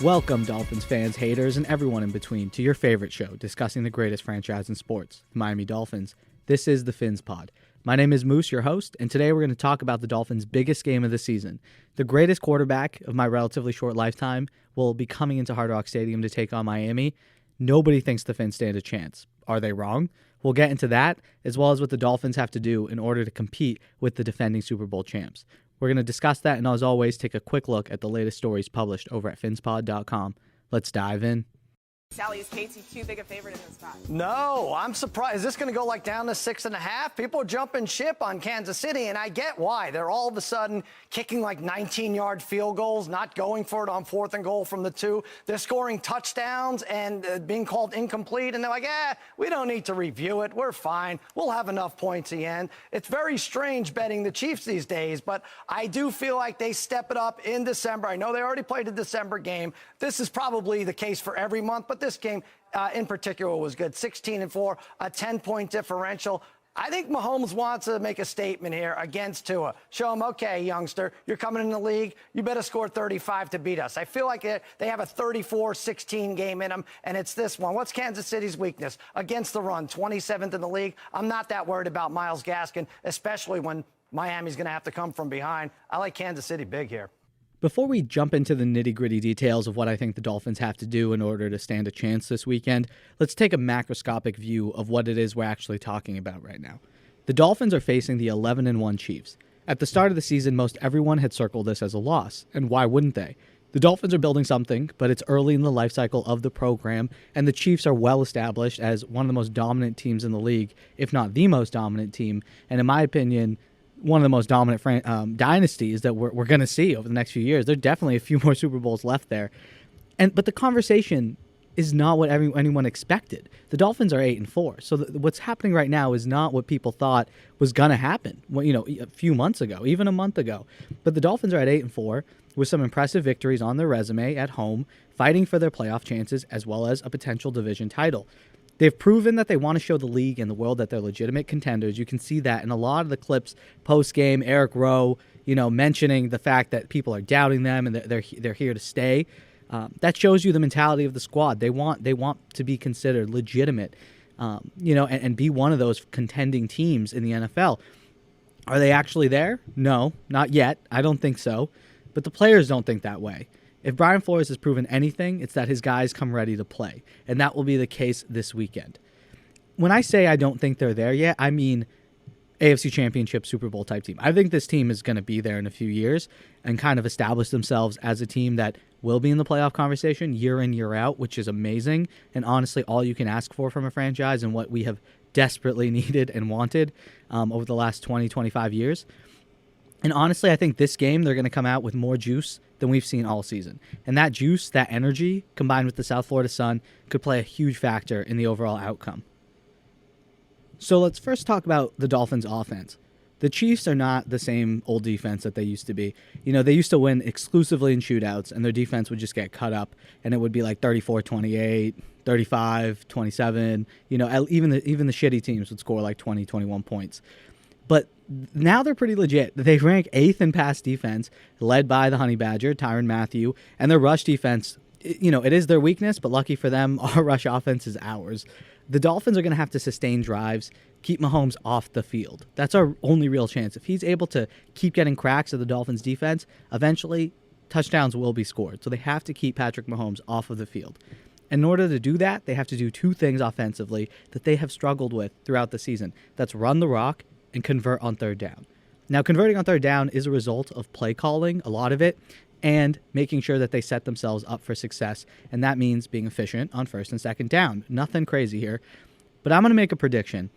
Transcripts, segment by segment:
Welcome, Dolphins fans, haters, and everyone in between to your favorite show discussing the greatest franchise in sports, the Miami Dolphins. This is the PhinsPod. My name is Moose, your host, and today we're going to talk about the Dolphins' biggest game of the season. The greatest quarterback of my relatively short lifetime will be coming into Hard Rock Stadium to take on Miami. Nobody thinks the Phins stand a chance. Are they wrong? We'll get into that, as well as what the Dolphins have to do in order to compete with the defending Super Bowl champs. We're going to discuss that, and as always, take a quick look at the latest stories published over at PhinsPod.com. Let's dive in. Sally, is KT too big a favorite in this spot? No, I'm surprised. Is this going to go down to 6.5? People are jumping ship on Kansas City, and I get why. They're all of a sudden kicking 19-yard field goals, not going for it on 4th and goal from the 2. They're scoring touchdowns and being called incomplete, and they're like, we don't need to review it. We're fine. We'll have enough points at the end. It's very strange betting the Chiefs these days, but I do feel like they step it up in December. I know they already played a December game. This is probably the case for every month, but this game in particular was good. 16-4, a 10-point differential. I think Mahomes wants to make a statement here against Tua. Show him, okay, youngster, you're coming in the league. You better score 35 to beat us. I feel like they have a 34-16 game in them, and it's this one. What's Kansas City's weakness? Against the run, 27th in the league. I'm not that worried about Myles Gaskin, especially when Miami's going to have to come from behind. I like Kansas City big here. Before we jump into the nitty-gritty details of what I think the Dolphins have to do in order to stand a chance this weekend, let's take a macroscopic view of what it is we're actually talking about right now. The Dolphins are facing the 11-1 Chiefs. At the start of the season, most everyone had circled this as a loss, and why wouldn't they? The Dolphins are building something, but it's early in the life cycle of the program, and the Chiefs are well established as one of the most dominant teams in the league, if not the most dominant team, and in my opinion, one of the most dominant dynasties that we're going to see over the next few years. There's definitely a few more Super Bowls left there. But the conversation is not what anyone expected. The Dolphins are 8-4. So what's happening right now is not what people thought was going to happen, a few months ago, even a month ago. But the Dolphins are at 8-4 with some impressive victories on their resume at home, fighting for their playoff chances as well as a potential division title. They've proven that they want to show the league and the world that they're legitimate contenders. You can see that in a lot of the clips post-game. Eric Rowe, mentioning the fact that people are doubting them and they're here to stay. That shows you the mentality of the squad. They want to be considered legitimate, and be one of those contending teams in the NFL. Are they actually there? No, not yet. I don't think so. But the players don't think that way. If Brian Flores has proven anything, it's that his guys come ready to play, and that will be the case this weekend. When I say I don't think they're there yet, I mean AFC Championship Super Bowl type team. I think this team is going to be there in a few years and kind of establish themselves as a team that will be in the playoff conversation year in, year out, which is amazing, and honestly all you can ask for from a franchise and what we have desperately needed and wanted over the last 20, 25 years. And honestly, I think this game, they're going to come out with more juice than we've seen all season. And that juice, that energy, combined with the South Florida sun, could play a huge factor in the overall outcome. So let's first talk about the Dolphins' offense. The Chiefs are not the same old defense that they used to be. They used to win exclusively in shootouts, and their defense would just get cut up, and it would be like 34-28, 35-27. Even the shitty teams would score like 20, 21 points. But now they're pretty legit. They rank 8th in pass defense, led by the Honey Badger, Tyrann Mathieu, and their rush defense, it is their weakness, but lucky for them, our rush offense is ours. The Dolphins are going to have to sustain drives, keep Mahomes off the field. That's our only real chance. If he's able to keep getting cracks at the Dolphins' defense, eventually touchdowns will be scored. So they have to keep Patrick Mahomes off of the field. In order to do that, they have to do two things offensively that they have struggled with throughout the season. That's run the rock and convert on third down. Now, converting on third down is a result of play calling, a lot of it, and making sure that they set themselves up for success, and that means being efficient on first and second down. Nothing crazy here, but I'm going to make a prediction.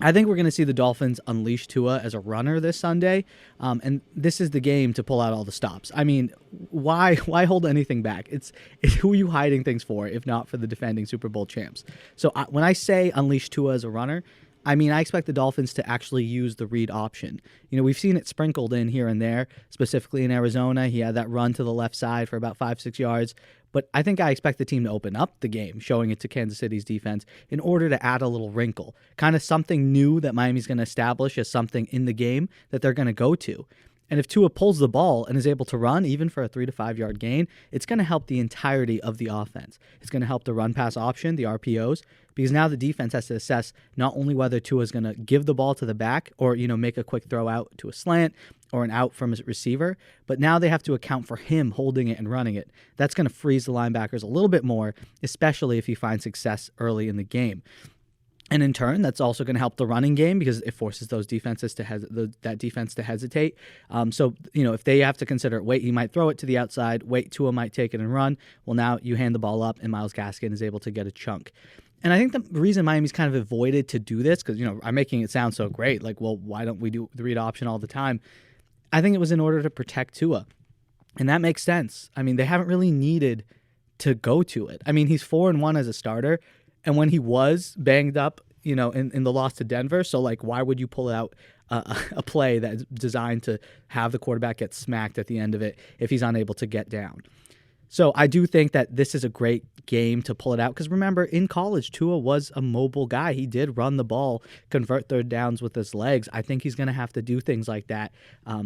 I think we're going to see the Dolphins unleash Tua as a runner this Sunday, and this is the game to pull out all the stops. I mean, why hold anything back? It's who are you hiding things for if not for the defending Super Bowl champs? So when I say unleash Tua as a runner, I mean, I expect the Dolphins to actually use the read option. We've seen it sprinkled in here and there, specifically in Arizona. He had that run to the left side for about 5-6 yards. But I expect the team to open up the game, showing it to Kansas City's defense in order to add a little wrinkle, kind of something new that Miami's going to establish as something in the game that they're going to go to. And if Tua pulls the ball and is able to run, even for a 3 to 5 yard gain, it's going to help the entirety of the offense. It's going to help the run pass option, the RPOs, because now the defense has to assess not only whether Tua is going to give the ball to the back or, make a quick throw out to a slant or an out from a receiver, but now they have to account for him holding it and running it. That's going to freeze the linebackers a little bit more, especially if he finds success early in the game. And in turn, that's also going to help the running game because it forces those defenses to that defense to hesitate. So, if they have to consider, wait, he might throw it to the outside, wait, Tua might take it and run. Well, now you hand the ball up and Myles Gaskin is able to get a chunk. And I think the reason Miami's kind of avoided to do this, because, I'm making it sound so great, like, well, why don't we do the read option all the time? I think it was in order to protect Tua. And that makes sense. I mean, they haven't really needed to go to it. I mean, he's 4-1 as a starter. And when he was banged up, in the loss to Denver, so why would you pull out a play that's designed to have the quarterback get smacked at the end of it if he's unable to get down? So I do think that this is a great game to pull it out because remember, in college, Tua was a mobile guy. He did run the ball, convert third downs with his legs. I think he's going to have to do things like that.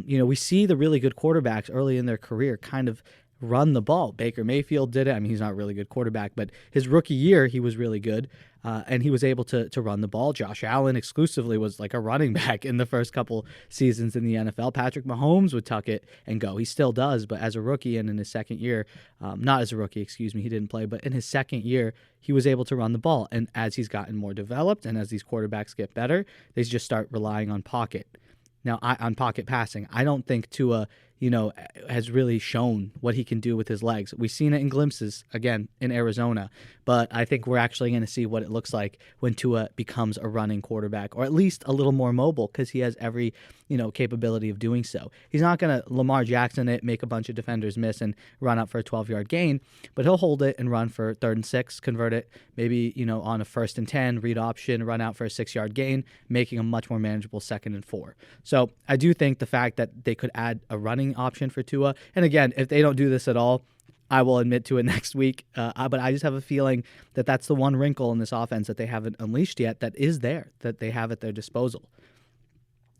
We see the really good quarterbacks early in their career kind of run the ball. Baker Mayfield did it. I mean, he's not a really good quarterback, but his rookie year, he was really good, and he was able to run the ball. Josh Allen exclusively was like a running back in the first couple seasons in the NFL. Patrick Mahomes would tuck it and go. He still does, but as a rookie and in his second year, not as a rookie, he didn't play, but in his second year, he was able to run the ball. And as he's gotten more developed and as these quarterbacks get better, they just start relying on pocket. Now, on pocket passing, I don't think Tua has really shown what he can do with his legs. We've seen it in glimpses, again, in Arizona, but I think we're actually going to see what it looks like when Tua becomes a running quarterback, or at least a little more mobile, because he has every, capability of doing so. He's not going to Lamar Jackson it, make a bunch of defenders miss, and run up for a 12-yard gain, but he'll hold it and run for 3rd and 6, convert it, maybe, on a 1st and 10, read option, run out for a 6-yard gain, making a much more manageable 2nd and 4. So I do think the fact that they could add a running option for Tua, and again, if they don't do this at all, I will admit to it next week, but I just have a feeling that that's the one wrinkle in this offense that they haven't unleashed yet that is there, that they have at their disposal.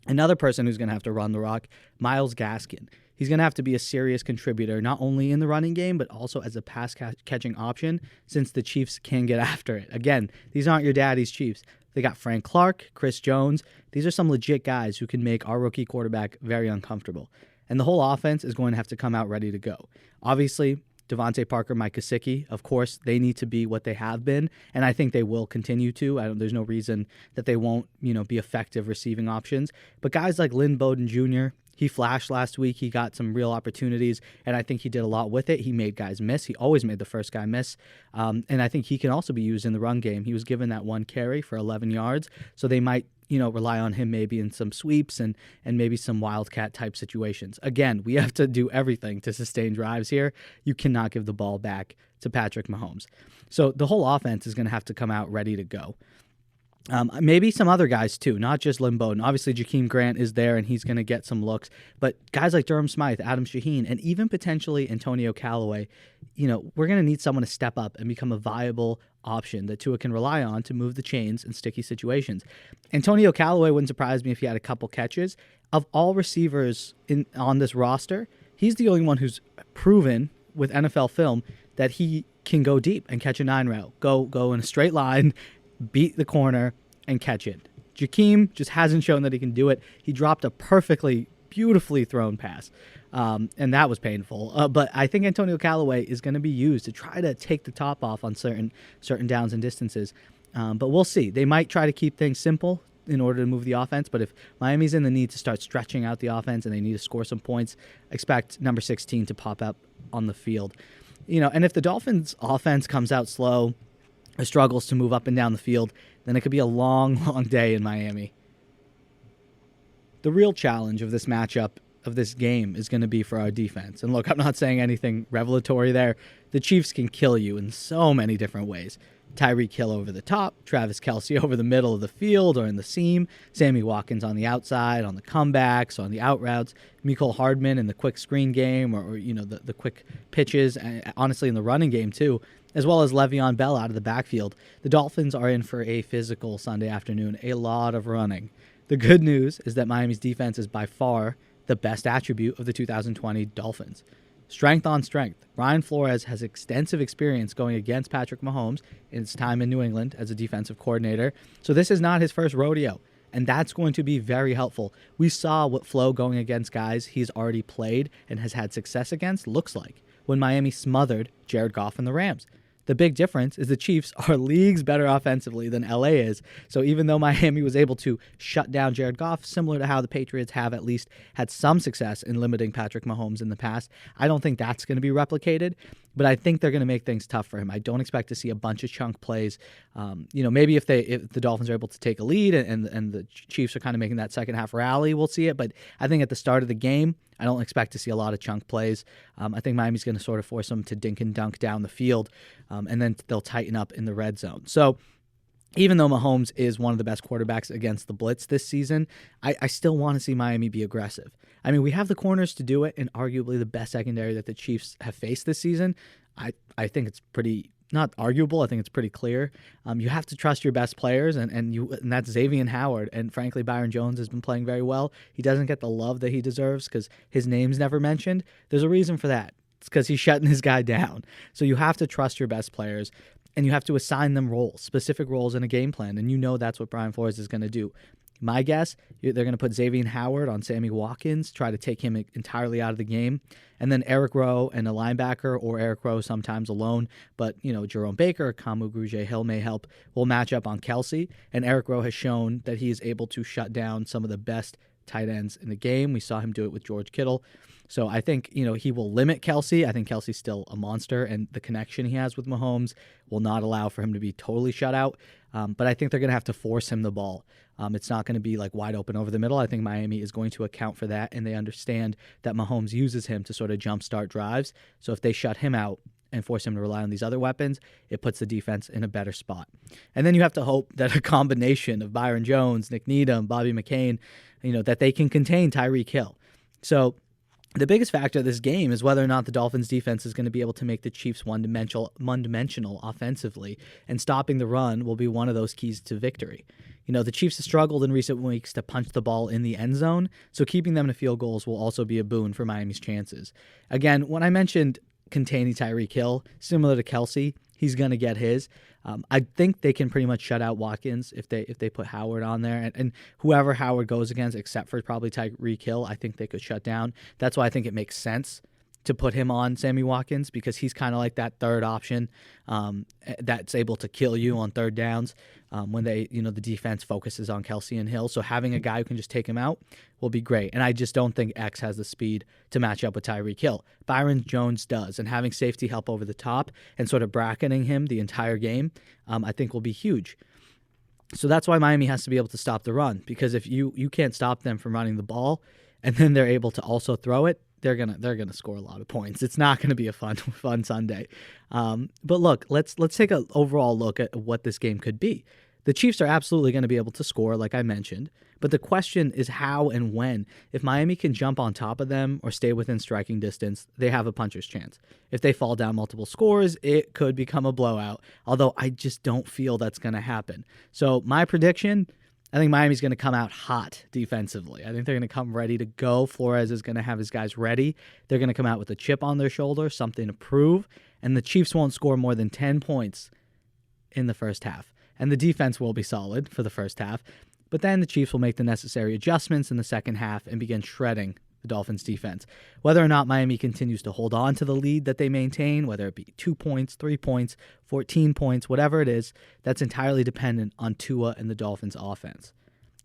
Another person who's going to have to run the rock, Myles Gaskin. He's going to have to be a serious contributor, not only in the running game, but also as a pass-catching option, since the Chiefs can get after it. Again, these aren't your daddy's Chiefs. They got Frank Clark, Chris Jones. These are some legit guys who can make our rookie quarterback very uncomfortable. And the whole offense is going to have to come out ready to go. Obviously, Devontae Parker, Mike Gesicki, of course, they need to be what they have been, and I think they will continue to. There's no reason that they won't, be effective receiving options. But guys like Lynn Bowden Jr., he flashed last week. He got some real opportunities, and I think he did a lot with it. He made guys miss. He always made the first guy miss, and I think he can also be used in the run game. He was given that one carry for 11 yards, so they might rely on him maybe in some sweeps and maybe some wildcat type situations. Again, we have to do everything to sustain drives here. You cannot give the ball back to Patrick Mahomes. So the whole offense is going to have to come out ready to go. Maybe some other guys too, not just Lynn Bowden. Obviously, Jakeem Grant is there and he's going to get some looks, but guys like Durham Smythe, Adam Shaheen, and even potentially Antonio Callaway, we're going to need someone to step up and become a viable option that Tua can rely on to move the chains in sticky situations. Antonio Callaway wouldn't surprise me if he had a couple catches. Of all receivers on this roster, he's the only one who's proven with NFL film that he can go deep and catch a 9 route, go in a straight line, beat the corner, and catch it. Jakeem just hasn't shown that he can do it. He dropped a beautifully thrown pass, and that was painful. But I think Antonio Callaway is going to be used to try to take the top off on certain downs and distances. But we'll see. They might try to keep things simple in order to move the offense, but if Miami's in the need to start stretching out the offense and they need to score some points, expect number 16 to pop up on the field. And if the Dolphins' offense comes out slow or struggles to move up and down the field, then it could be a long, long day in Miami. The real challenge of this matchup, of this game, is going to be for our defense. And look, I'm not saying anything revelatory there. The Chiefs can kill you in so many different ways. Tyreek Hill over the top, Travis Kelce over the middle of the field or in the seam, Sammy Watkins on the outside, on the comebacks, on the out routes, Mecole Hardman in the quick screen game or the quick pitches, and honestly in the running game too, as well as Le'Veon Bell out of the backfield. The Dolphins are in for a physical Sunday afternoon, a lot of running. The good news is that Miami's defense is by far the best attribute of the 2020 Dolphins. Strength on strength. Brian Flores has extensive experience going against Patrick Mahomes in his time in New England as a defensive coordinator. So this is not his first rodeo, and that's going to be very helpful. We saw what Flo going against guys he's already played and has had success against looks like when Miami smothered Jared Goff and the Rams. The big difference is the Chiefs are leagues better offensively than LA is. So even though Miami was able to shut down Jared Goff, similar to how the Patriots have at least had some success in limiting Patrick Mahomes in the past, I don't think that's going to be replicated. But I think they're going to make things tough for him. I don't expect to see a bunch of chunk plays. Maybe if the Dolphins are able to take a lead and the Chiefs are kind of making that second half rally, we'll see it. But I think at the start of the game, I don't expect to see a lot of chunk plays. I think Miami's going to sort of force them to dink and dunk down the field, and then they'll tighten up in the red zone. So even though Mahomes is one of the best quarterbacks against the blitz this season, I still want to see Miami be aggressive. I mean, we have the corners to do it, and arguably the best secondary that the Chiefs have faced this season. I think it's pretty, not arguable, I think it's pretty clear. You have to trust your best players, and that's Xavier Howard. And frankly, Byron Jones has been playing very well. He doesn't get the love that he deserves because his name's never mentioned. There's a reason for that. It's because he's shutting his guy down. So you have to trust your best players, and you have to assign them roles, specific roles in a game plan, and you know that's what Brian Flores is going to do. My guess, they're going to put Xavier Howard on Sammy Watkins, try to take him entirely out of the game, and then Eric Rowe and a linebacker, or Eric Rowe sometimes alone, but Jerome Baker, Kamu Grugier-Hill may help, will match up on Kelsey, and Eric Rowe has shown that he is able to shut down some of the best tight ends in the game. We saw him do it with George Kittle. So I think, he will limit Kelsey. I think Kelsey's still a monster, and the connection he has with Mahomes will not allow for him to be totally shut out. But I think they're going to have to force him the ball. It's not going to be like wide open over the middle. I think Miami is going to account for that, and they understand that Mahomes uses him to sort of jumpstart drives. So if they shut him out and force him to rely on these other weapons, it puts the defense in a better spot. And then you have to hope that a combination of Byron Jones, Nick Needham, Bobby McCain, that they can contain Tyreek Hill. So the biggest factor of this game is whether or not the Dolphins defense is going to be able to make the Chiefs one-dimensional offensively, and stopping the run will be one of those keys to victory. The Chiefs have struggled in recent weeks to punch the ball in the end zone, so keeping them to field goals will also be a boon for Miami's chances. Again, when I mentioned containing Tyreek Hill, similar to Kelsey, he's going to get his. I think they can pretty much shut out Watkins if they put Howard on there. And whoever Howard goes against, except for probably Tyreek Hill, I think they could shut down. That's why I think it makes sense to put him on Sammy Watkins, because he's kind of like that third option that's able to kill you on third downs when the defense focuses on Kelsey and Hill. So having a guy who can just take him out will be great. And I just don't think X has the speed to match up with Tyreek Hill. Byron Jones does, and having safety help over the top and sort of bracketing him the entire game, I think will be huge. So that's why Miami has to be able to stop the run, because if you can't stop them from running the ball and then they're able to also throw it, they're gonna score a lot of points. It's not gonna be a fun Sunday. But look, let's take an overall look at what this game could be. The Chiefs are absolutely going to be able to score, like I mentioned, but the question is how and when. If Miami can jump on top of them or stay within striking distance, they have a puncher's chance. If they fall down multiple scores, it could become a blowout, although I just don't feel that's going to happen. So my prediction, I think Miami's going to come out hot defensively. I think they're going to come ready to go. Flores is going to have his guys ready. They're going to come out with a chip on their shoulder, something to prove, and the Chiefs won't score more than 10 points in the first half. And the defense will be solid for the first half, but then the Chiefs will make the necessary adjustments in the second half and begin shredding the Dolphins defense. Whether or not Miami continues to hold on to the lead that they maintain, whether it be 2 points, 3 points, 14 points, whatever it is, that's entirely dependent on Tua and the Dolphins offense.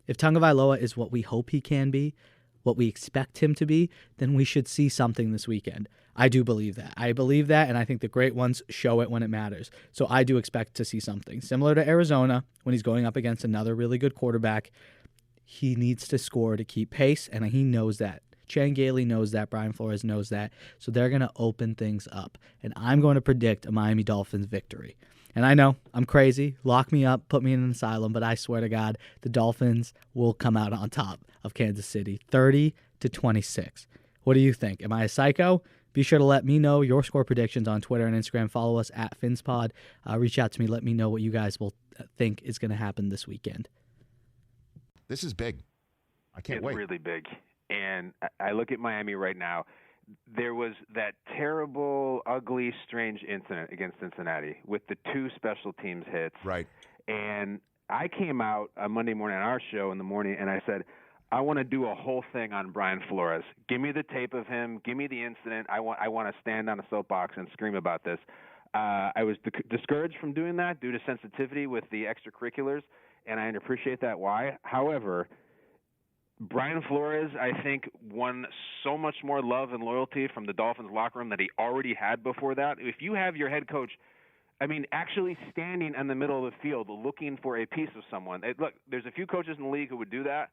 If Tagovailoa is what we hope he can be, what we expect him to be, then we should see something this weekend. I do believe that. And I think the great ones show it when it matters. So I do expect to see something. Similar to Arizona, when he's going up against another really good quarterback, he needs to score to keep pace, and he knows that. Chan Gailey knows that. Brian Flores knows that. So they're going to open things up. And I'm going to predict a Miami Dolphins victory. And I know, I'm crazy. Lock me up, put me in an asylum, but I swear to God, the Dolphins will come out on top of Kansas City, 30-26. What do you think? Am I a psycho? Be sure to let me know your score predictions on Twitter and Instagram. Follow us at PhinsPod. Reach out to me. Let me know what you guys will think is going to happen this weekend. This is big. I can't wait. It's really big. And I look at Miami right now. There was that terrible, ugly, strange incident against Cincinnati with the 2 special teams hits. Right. And I came out on Monday morning on our show in the morning, and I said, I want to do a whole thing on Brian Flores. Give me the tape of him. Give me the incident. I want to stand on a soapbox and scream about this. I was discouraged from doing that due to sensitivity with the extracurriculars, and I appreciate that why. However, Brian Flores, I think, won so much more love and loyalty from the Dolphins locker room that he already had before that. If you have your head coach, actually standing in the middle of the field looking for a piece of someone. Look, there's a few coaches in the league who would do that.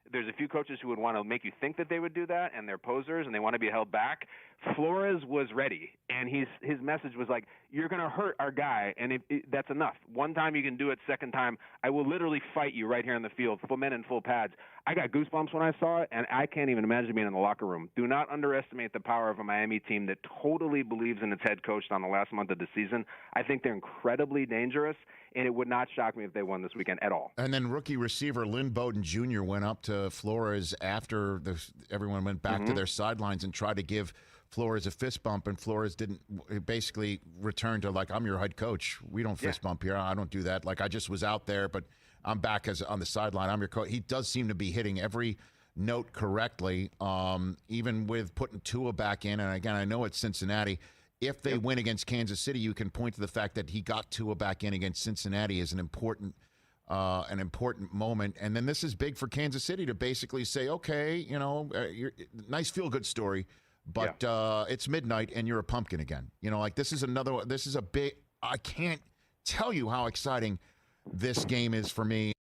There's a few coaches who would want to make you think that they would do that, and they're posers, and they want to be held back. Flores was ready, and his message was like, you're going to hurt our guy, and that's enough. One time you can do it. Second time, I will literally fight you right here in the field, full men in full pads. I got goosebumps when I saw it, and I can't even imagine being in the locker room. Do not underestimate the power of a Miami team that totally believes in its head coach on the last month of the season. I think they're incredibly dangerous, and it would not shock me if they won this weekend at all. And then rookie receiver Lynn Bowden Jr. went up to Flores after everyone went back to their sidelines and tried to give Flores a fist bump, and Flores didn't. Basically returned to, like, I'm your head coach. We don't fist bump here. I don't do that. Like, I just was out there, but I'm back on the sideline. I'm your coach. He does seem to be hitting every note correctly, even with putting Tua back in. And again, I know it's Cincinnati. If they win against Kansas City, you can point to the fact that he got Tua back in against Cincinnati as an important moment. And then this is big for Kansas City to basically say, okay, nice feel-good story, but it's midnight and you're a pumpkin again. This is a big, I can't tell you how exciting this game is for me.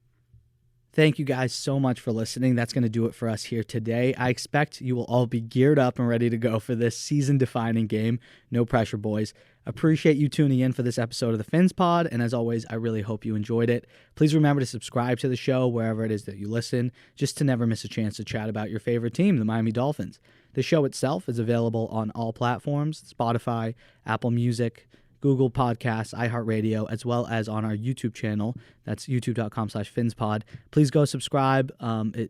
Thank you guys so much for listening. That's going to do it for us here today. I expect you will all be geared up and ready to go for this season-defining game. No pressure, boys. Appreciate you tuning in for this episode of the PhinsPod, and as always, I really hope you enjoyed it. Please remember to subscribe to the show wherever it is that you listen, just to never miss a chance to chat about your favorite team, the Miami Dolphins. The show itself is available on all platforms, Spotify, Apple Music, Google Podcasts, iHeartRadio, as well as on our YouTube channel. That's youtube.com/PhinsPod. Please go subscribe.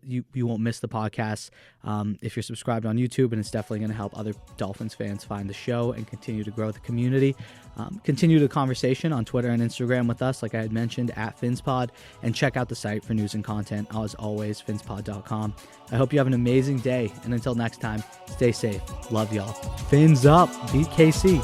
You won't miss the podcast if you're subscribed on YouTube, and it's definitely going to help other Dolphins fans find the show and continue to grow the community. Continue the conversation on Twitter and Instagram with us, like I had mentioned, at PhinsPod, and check out the site for news and content, as always, PhinsPod.com. I hope you have an amazing day, and until next time, stay safe. Love y'all. Fins up. Beat KC.